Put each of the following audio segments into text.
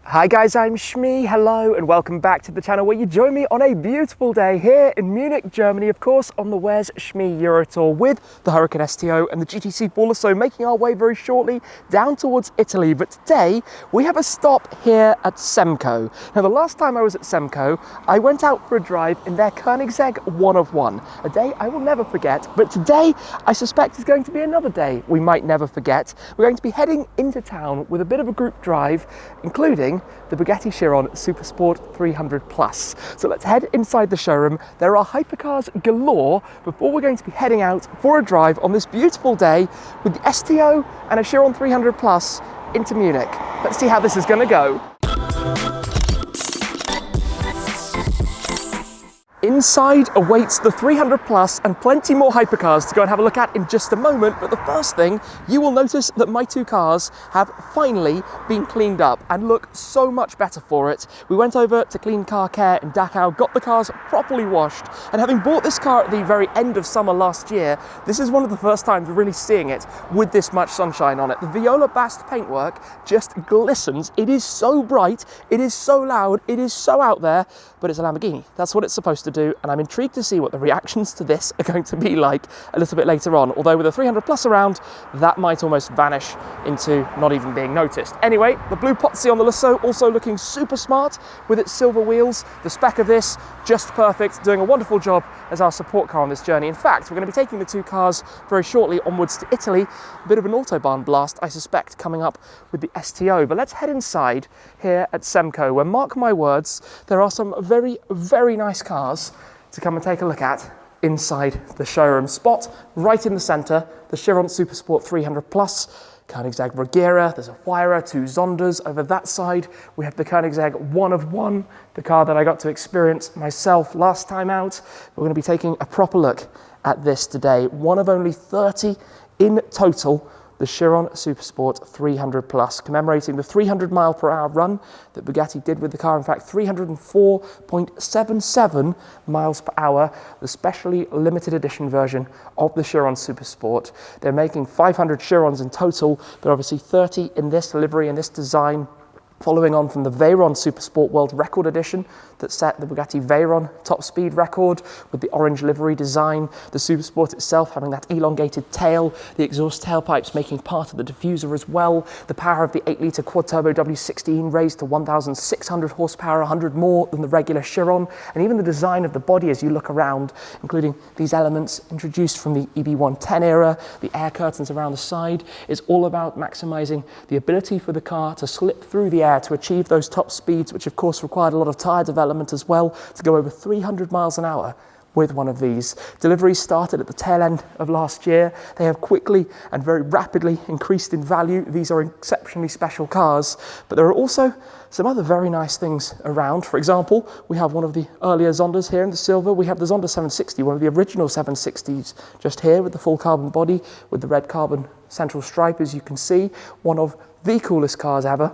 Hi guys, I'm Shmee, hello and welcome back to the channel where you join me on a beautiful day here in Munich, Germany, of course, on the WRE's Shmee Euro Tour with the Huracan STO and the GTC Baller, so making our way very shortly down towards Italy. But today we have a stop here at Semco. Now the last time I was at Semco, I went out for a drive in their Koenigsegg One of One, a day I will never forget, but today I suspect is going to be another day we might never forget. We're going to be heading into town with a bit of a group drive, including the Bugatti Chiron Super Sport 300 Plus. So let's head inside the showroom. There are hypercars galore before we're going to be heading out for a drive on this beautiful day with the STO and a Chiron 300 Plus into Munich. Let's see how this is going to go. Inside awaits the 300 Plus and plenty more hypercars to go and have a look at in just a moment, but the first thing, you will notice that my two cars have finally been cleaned up and look so much better for it. We went over to Clean Car Care in Dachau, got the cars properly washed, and having bought this car at the very end of summer last year, this is one of the first times we're really seeing it with this much sunshine on it. The Viola Bast paintwork just glistens. It is so bright, it is so loud, it is so out there, but it's a Lamborghini. That's what it's supposed to do, and I'm intrigued to see what the reactions to this are going to be like a little bit later on, although with a 300 Plus around, that might almost vanish into not even being noticed. Anyway, the blue Pozzi on the Lasso also looking super smart with its silver wheels. The spec of this, just perfect, doing a wonderful job as our support car on this journey. In fact, we're going to be taking the two cars very shortly onwards to Italy. A bit of an Autobahn blast, I suspect, coming up with the STO. But let's head inside here at Semco, where, mark my words, there are some very, very nice cars to come and take a look at inside the showroom. Spot right in the centre, the Chiron Super Sport 300 Plus, Koenigsegg Regera, there's a Huayra, two Zondas. Over that side, we have the Koenigsegg One of One, the car that I got to experience myself last time out. We're going to be taking a proper look at this today. One of only 30 in total, the Chiron Super Sport 300 Plus, commemorating the 300 mile per hour run that Bugatti did with the car. In fact, 304.77 miles per hour, the specially limited edition version of the Chiron Super Sport. They're making 500 Chirons in total, but obviously 30 in this livery, in this design, following on from the Veyron Super Sport World Record Edition that set the Bugatti Veyron top speed record with the orange livery design, the Super Sport itself having that elongated tail, the exhaust tailpipes making part of the diffuser as well, the power of the 8-litre quad-turbo W16 raised to 1,600 horsepower, 100 more than the regular Chiron, and even the design of the body as you look around, including these elements introduced from the EB110 era, the air curtains around the side, is all about maximising the ability for the car to slip through the air to achieve those top speeds, which of course required a lot of tyre development as well, to go over 300 miles an hour with one of these. Deliveries started at the tail end of last year. They have quickly and very rapidly increased in value. These are exceptionally special cars, but there are also some other very nice things around. For example, we have one of the earlier Zondas here in the silver. We have the Zonda 760, one of the original 760s, just here with the full carbon body, with the red carbon central stripe, as you can see. One of the coolest cars ever.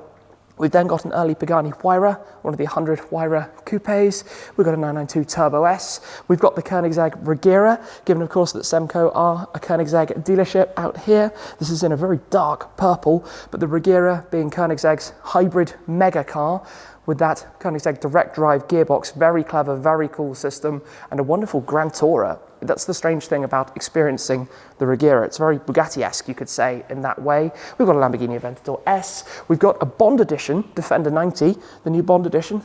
We've then got an early Pagani Huayra, one of the 100 Huayra coupes. We've got a 992 Turbo S. We've got the Koenigsegg Regera, given of course that Semco are a Koenigsegg dealership out here. This is in a very dark purple, but the Regera being Koenigsegg's hybrid mega car with that Koenigsegg direct drive gearbox, very clever, very cool system, and a wonderful Grand Tourer. That's the strange thing about experiencing the Regera. It's very Bugatti-esque, you could say, in that way. We've got a Lamborghini Aventador S. We've got a Bond edition, Defender 90, the new Bond edition,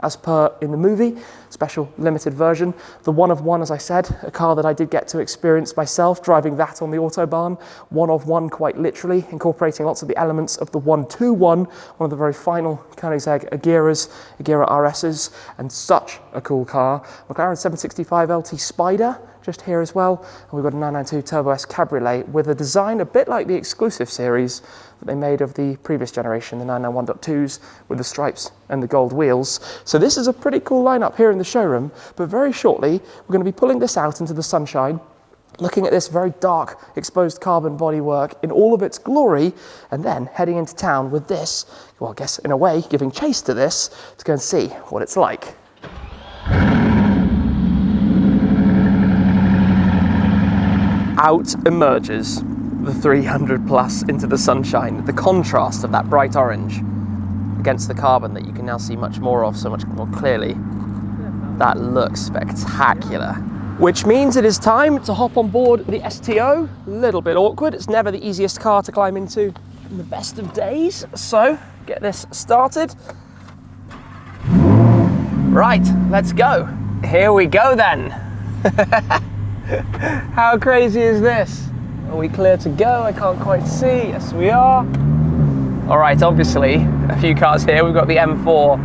as per in the movie, special limited version. The One of One, as I said, a car that I did get to experience myself, driving that on the Autobahn. One of One, quite literally, incorporating lots of the elements of the 121, one of the very final Koenigsegg Ageras, Regera RSs, and such a cool car. McLaren 765 LT Spider, just here as well. And we've got a 992 Turbo S Cabriolet with a design a bit like the exclusive series that they made of the previous generation, the 991.2s with the stripes and the gold wheels. So this is a pretty cool lineup here in the showroom, but very shortly we're going to be pulling this out into the sunshine, looking at this very dark exposed carbon bodywork in all of its glory, and then heading into town with this, well, I guess in a way giving chase to this to go and see what it's like. Out emerges the 300 Plus into the sunshine, the contrast of that bright orange. against the carbon that you can now see much more of, so much more clearly. That looks spectacular. Which means it is time to hop on board the STO. A little bit awkward. It's never the easiest car to climb into in the best of days. So, get this started. Right, let's go. Here we go then. How crazy is this? Are we clear to go? I can't quite see. Yes, we are. All right, obviously, a few cars here. We've got the M4.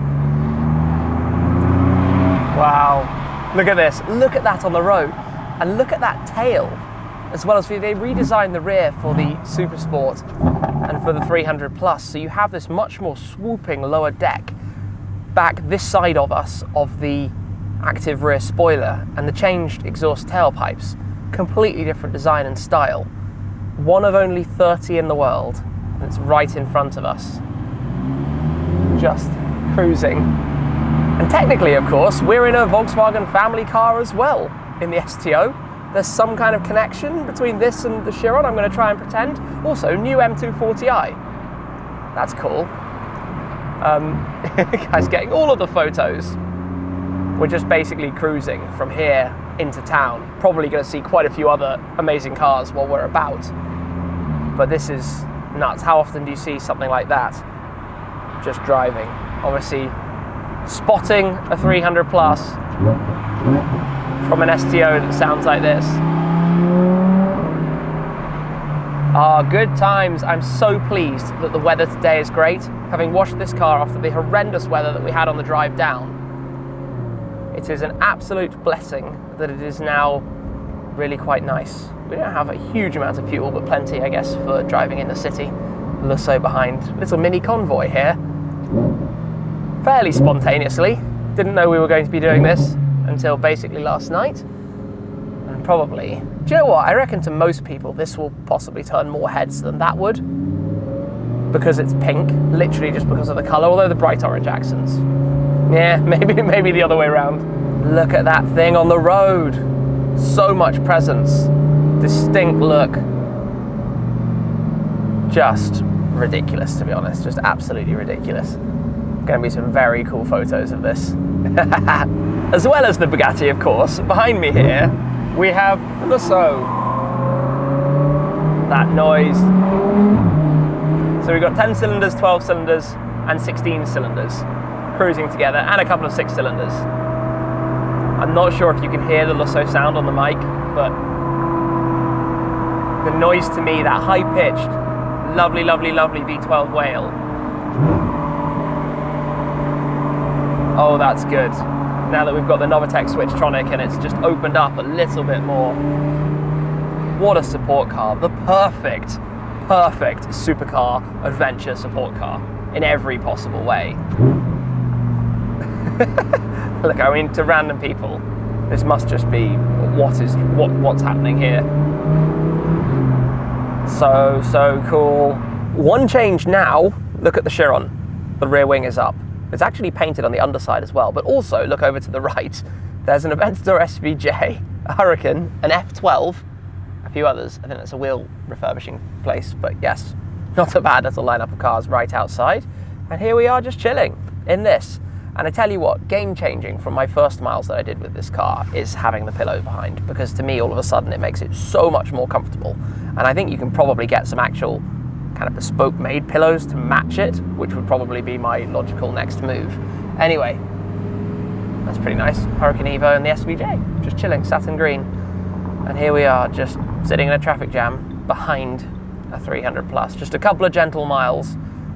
Wow, look at this. Look at that on the road. And look at that tail. As well as they redesigned the rear for the Super Sport and for the 300 Plus. So you have this much more swooping lower deck back this side of us of the active rear spoiler and the changed exhaust tailpipes. Completely different design and style. One of only 30 in the world, and it's right in front of us. Just cruising. And technically, of course, we're in a Volkswagen family car as well in the STO. There's some kind of connection between this and the Chiron, I'm going to try and pretend. Also, new M240i. That's cool. Guys, getting all of the photos. We're just basically cruising from here into town. Probably going to see quite a few other amazing cars while we're about. But this is nuts. How often do you see something like that? Just driving. Obviously, spotting a 300 Plus from an STO that sounds like this. Ah, good times. I'm so pleased that the weather today is great. Having washed this car after the horrendous weather that we had on the drive down, it is an absolute blessing that it is now really quite nice. We don't have a huge amount of fuel, but plenty, I guess, for driving in the city. Lusso behind. Little mini Convoy here. Fairly spontaneously. Didn't know we were going to be doing this until basically last night. And probably, do you know what? I reckon to most people this will possibly turn more heads than that would. Because it's pink, literally just because of the colour, although the bright orange accents. Yeah, maybe the other way around. Look at that thing on the road. So much presence. Distinct look. Just ridiculous, to be honest. Just absolutely ridiculous. Going to be some very cool photos of this. As well as the Bugatti, of course. Behind me here, we have Lusso. That noise. So we've got 10 cylinders, 12 cylinders, and 16 cylinders cruising together, and a couple of 6 cylinders. I'm not sure if you can hear the Lusso sound on the mic, but the noise to me, that high-pitched, lovely, lovely, lovely V12 wail. Oh, that's good. Now that we've got the Novitec Switchtronic and it's just opened up a little bit more. What a support car. The perfect supercar adventure support car in every possible way. Look, I mean, to random people, this must just be what's happening here. So cool. One change now, look at the Chiron. The rear wing is up. It's actually painted on the underside as well, but also look over to the right. There's an Aventador SVJ, a Huracan, an F12, a few others. I think that's a wheel refurbishing place, but yes, not a bad little lineup of cars right outside. And here we are just chilling in this. And I tell you what, game-changing from my first miles that I did with this car is having the pillow behind, because to me, all of a sudden, it makes it so much more comfortable. And I think you can probably get some actual kind of bespoke-made pillows to match it, which would probably be my logical next move. Anyway, that's pretty nice. Huracan Evo and the SVJ, just chilling, satin green. And here we are, just sitting in a traffic jam behind a 300 Plus. Just a couple of gentle miles.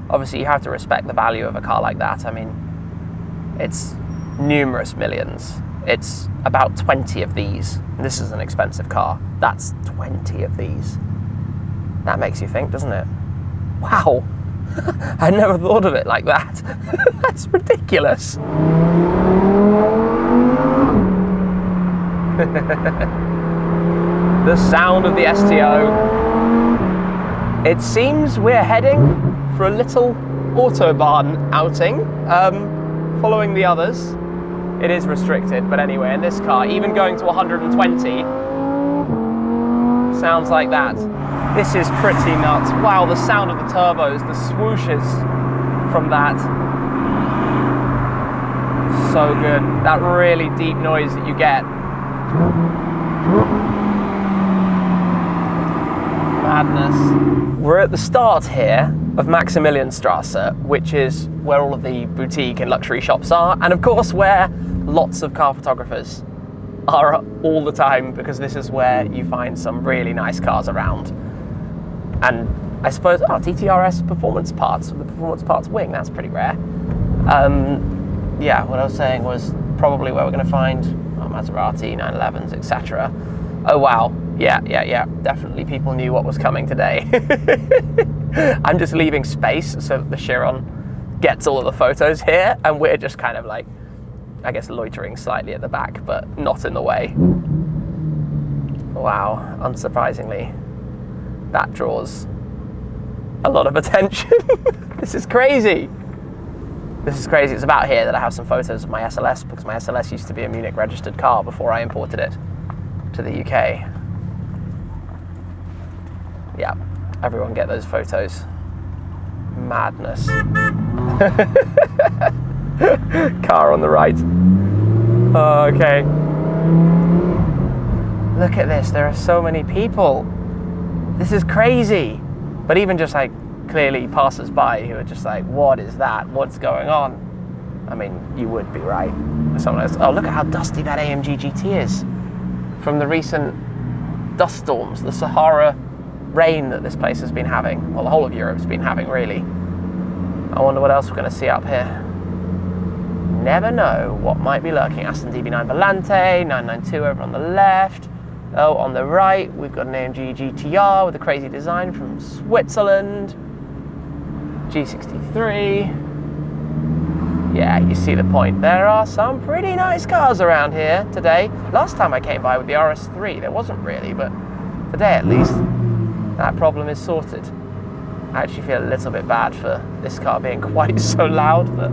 Obviously, you have to respect the value of a car like that. I mean, it's numerous millions. It's about 20 of these. This is an expensive car. That's 20 of these. That makes you think, doesn't it? Wow. I never thought of it like that. That's ridiculous. The sound of the STO. It seems we're heading for a little autobahn outing. Following the others, it is restricted, but anyway, in this car, even going to 120 sounds like that. This is pretty nuts. Wow, the sound of the turbos, the swooshes from that. so good. That really deep noise that you get. Madness. We're at the start here of Maximillianstrasse, which is where all of the boutique and luxury shops are, and of course where lots of car photographers are all the time, because this is where you find some really nice cars around. And I suppose, TTRS performance parts, the performance parts wing, that's pretty rare. Yeah, what I was saying was probably where we're going to find Maserati, 911s, etc. Oh wow, yeah, definitely people knew what was coming today. I'm just leaving space so that the Chiron gets all of the photos here, and we're just kind of like, I guess, loitering slightly at the back, but not in the way. Wow, unsurprisingly, that draws a lot of attention. This is crazy. This is crazy. It's about here that I have some photos of my SLS, because my SLS used to be a Munich registered car before I imported it to the UK. Yeah, everyone get those photos. Madness. Car on the right. Oh, okay. Look at this, there are so many people. This is crazy. But even just like clearly passers-by who are just like, what is that? What's going on? I mean, you would be right. Someone else, oh, look at how dusty that AMG GT is from the recent dust storms, the Sahara rain that this place has been having. Well, the whole of Europe's been having, really. I wonder what else we're going to see up here. Never know what might be lurking. Aston DB9 Volante, 992 over on the left. Oh, on the right, we've got an AMG GTR with a crazy design from Switzerland. G63. Yeah, you see the point. There are some pretty nice cars around here today. Last time I came by with the RS3, there wasn't really, but today at least, that problem is sorted. I actually feel a little bit bad for this car being quite so loud, but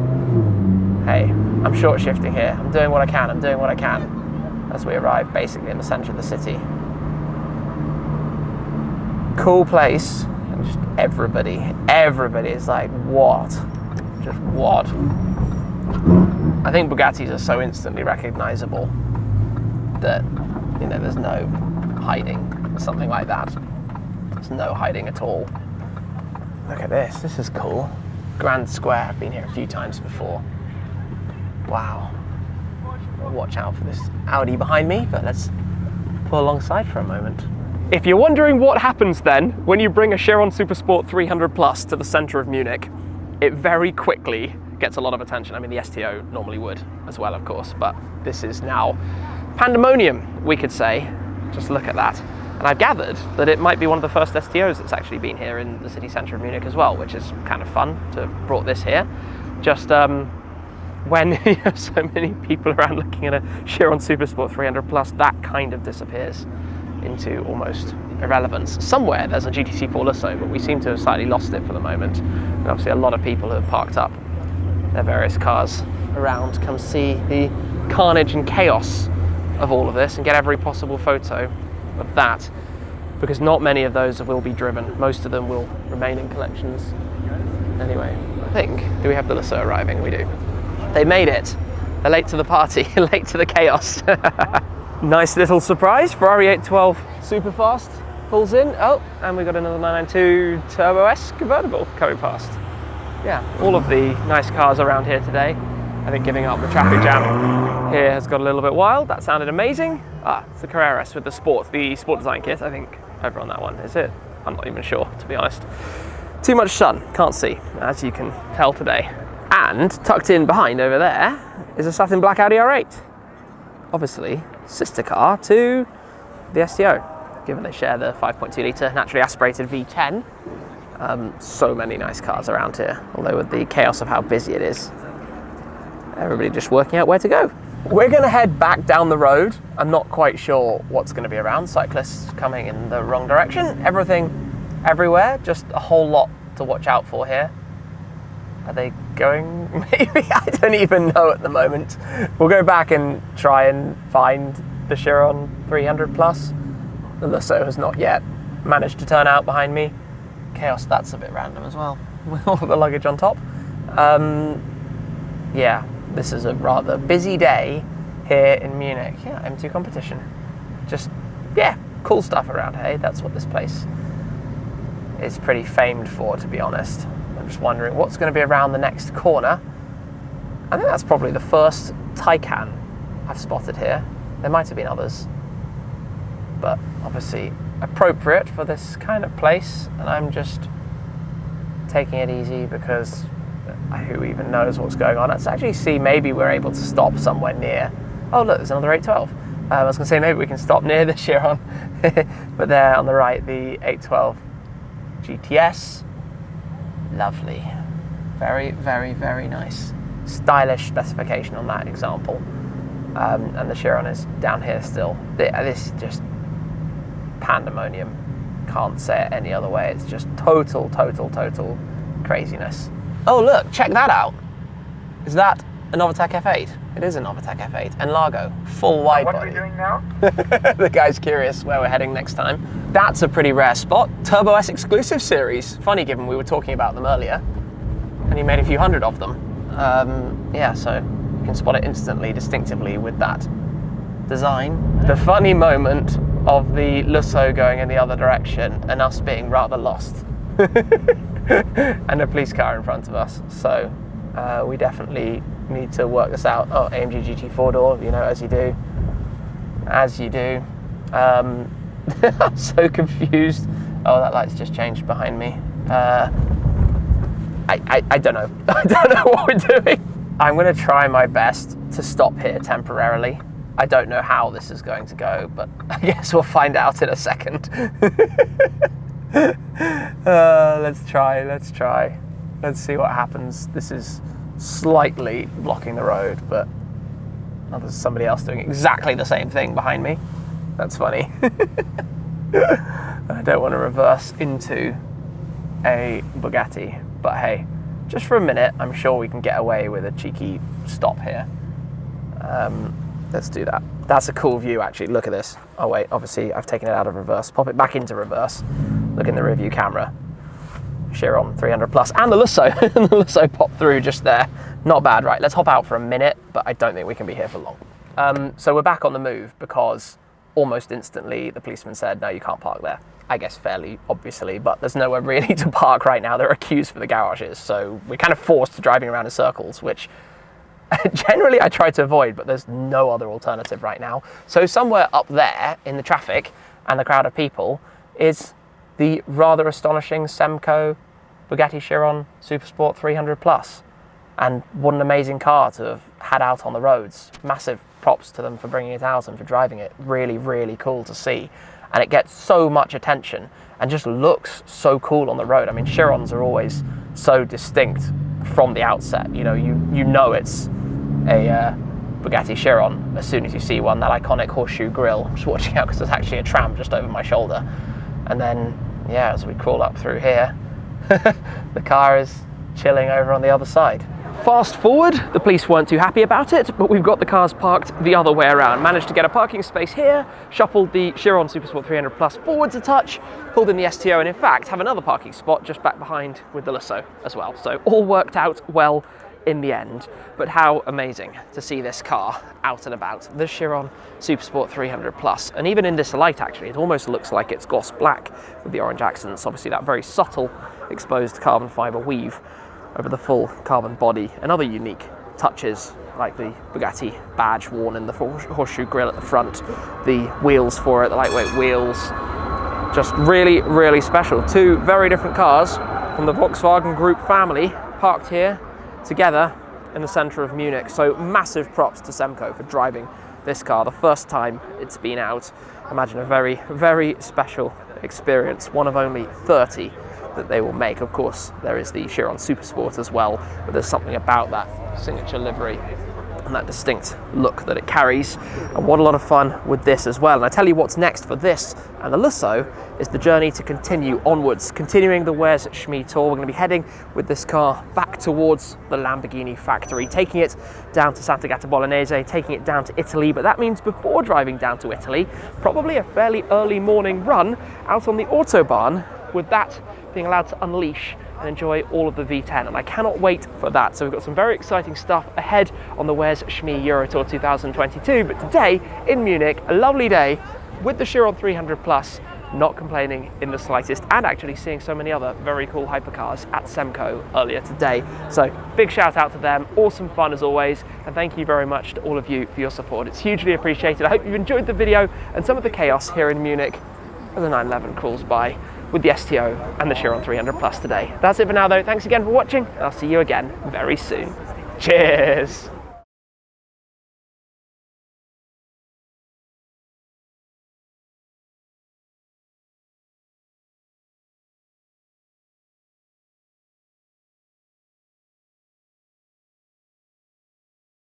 hey, I'm short shifting here. I'm doing what I can, as we arrive basically in the centre of the city. Cool place, and just everybody is like, what? Just what? I think Bugattis are so instantly recognisable that, you know, there's no hiding, something like that. There's no hiding at all. Look at this, this is cool. Grand Square, I've been here a few times before. Wow. Watch out for this Audi behind me, but let's pull alongside for a moment. If you're wondering what happens then when you bring a Chiron Super Sport 300 Plus to the centre of Munich, it very quickly gets a lot of attention. I mean, the STO normally would as well, of course, but this is now pandemonium, we could say. Just look at that. And I've gathered that it might be one of the first STOs that's actually been here in the city centre of Munich as well, which is kind of fun to have brought this here. Just when you have so many people around looking at a Chiron Super Sport 300 Plus, that kind of disappears into almost irrelevance. Somewhere there's a GTC4 Lusso, but we seem to have slightly lost it for the moment. And obviously a lot of people have parked up their various cars around, come see the carnage and chaos of all of this and get every possible photo of that, because not many of those will be driven. Most of them will remain in collections. Anyway, I think, do we have the Lusso arriving? We do. They made it. They're late to the party, late to the chaos. Nice little surprise. Ferrari 812 Superfast pulls in. Oh, and we've got another 992 Turbo S convertible coming past. Yeah, all of the nice cars around here today. I think giving up the traffic jam here has got a little bit wild. That sounded amazing. Ah, it's the Carrera S with the sport design kit, I think, over on that one. Is it? I'm not even sure, to be honest. Too much sun, can't see, as you can tell today. And tucked in behind over there is a satin black Audi R8. Obviously, sister car to the STO, given they share the 5.2 litre naturally aspirated V10. So many nice cars around here, although with the chaos of how busy it is, everybody just working out where to go. We're going to head back down the road. I'm not quite sure what's going to be around. Cyclists coming in the wrong direction. Everything, everywhere. Just a whole lot to watch out for here. Are they going? Maybe, I don't even know at the moment. We'll go back and try and find the Chiron 300 Plus. The Lusso has not yet managed to turn out behind me. Chaos, that's a bit random as well, with all of the luggage on top. Yeah, this is a rather busy day here in Munich. Yeah, M2 competition. Just, yeah, cool stuff around here. That's what this place is pretty famed for, to be honest. I'm just wondering what's going to be around the next corner. I think that's probably the first Taycan I've spotted here. There might have been others, but obviously appropriate for this kind of place, and I'm just taking it easy because who even knows what's going on. Let's actually see, maybe we're able to stop somewhere near. Oh look, there's another 812. I was going to say maybe we can stop near the Chiron, but there on the right, the 812 GTS. Lovely. Very, very, very nice. Stylish specification on that example. And the Chiron is down here still. This is just pandemonium. Can't say it any other way. It's just total craziness. Oh look, check that out. Is that a Novitec F8? It is a Novitec F8. And Largo, full wide body. What are we doing now? The guy's curious where we're heading next time. That's a pretty rare spot. Turbo S exclusive series. Funny given we were talking about them earlier. And he made a few hundred of them. Yeah, so you can spot it instantly, distinctively with that design. The funny moment of the Lusso going in the other direction and us being rather lost. And a police car in front of us. So we definitely need to work this out. Oh, AMG GT 4-door, you know, as you do. As you do. I'm so confused. Oh, that light's just changed behind me. I don't know. I don't know what we're doing. I'm going to try my best to stop here temporarily. I don't know how this is going to go, but I guess we'll find out in a second. Let's try. Let's see what happens. This is slightly blocking the road, but there's somebody else doing exactly the same thing behind me. That's funny. I don't want to reverse into a Bugatti, but hey, just for a minute, I'm sure we can get away with a cheeky stop here. Let's do that. That's a cool view, actually. Look at this. Oh wait, obviously I've taken it out of reverse. Pop it back into reverse. Look in the rear view camera. Chiron 300 plus, and the Lusso. And the Lusso popped through just there. Not bad, right? Let's hop out for a minute, but I don't think we can be here for long. So we're back on the move because almost instantly the policeman said, no, you can't park there. I guess fairly obviously, but there's nowhere really to park right now. There are queues for the garages, so we're kind of forced to driving around in circles, which generally I try to avoid, but there's no other alternative right now. So somewhere up there in the traffic and the crowd of people is the rather astonishing Semco Bugatti Chiron Super Sport 300 plus. And what an amazing car to have had out on the roads. Massive props to them for bringing it out and for driving it. Really, really cool to see. And it gets so much attention and just looks so cool on the road. I mean, Chirons are always so distinct from the outset. You know, you know it's a Bugatti Chiron as soon as you see one. That iconic horseshoe grille. I'm just watching out because there's actually a tram just over my shoulder. And then, yeah, as we crawl up through here, the car is chilling over on the other side. Fast forward, the police weren't too happy about it, but we've got the cars parked the other way around. Managed to get a parking space here, shuffled the Chiron Super Sport 300 Plus forwards a touch, pulled in the STO, and in fact have another parking spot just back behind with the Lusso as well. So all worked out well in the end, but how amazing to see this car out and about. The Chiron Super Sport 300 Plus, and even in this light actually, it almost looks like it's gloss black with the orange accents. Obviously that very subtle exposed carbon fibre weave over the full carbon body, and other unique touches like the Bugatti badge worn in the horseshoe grille at the front, the wheels for it, the lightweight wheels, just really, really special. Two very different cars from the Volkswagen Group family parked here together in the centre of Munich. So massive props to Semco for driving this car the first time it's been out. Imagine a very, very special experience, one of only 30 that they will make. Of course, there is the Chiron Super Sport as well, but there's something about that signature livery and that distinct look that it carries. And what a lot of fun with this as well. And I tell you what's next for this and the Lusso is the journey to continue onwards, continuing the Where's Shmee tour. We're going to be heading with this car back towards the Lamborghini factory, taking it down to Santa Gata Bolognese, taking it down to Italy. But that means before driving down to Italy, probably a fairly early morning run out on the Autobahn, with that being allowed to unleash and enjoy all of the V10, and I cannot wait for that. So we've got some very exciting stuff ahead on the Where's Shmee Euro Tour 2022, but today in Munich, a lovely day with the Chiron 300 Plus, not complaining in the slightest, and actually seeing so many other very cool hypercars at Semco earlier today. So big shout out to them, awesome fun as always, and thank you very much to all of you for your support. It's hugely appreciated. I hope you've enjoyed the video and some of the chaos here in Munich as the 911 crawls by with the STO and the Chiron 300 Plus today. That's it for now though. Thanks again for watching, and I'll see you again very soon. Cheers!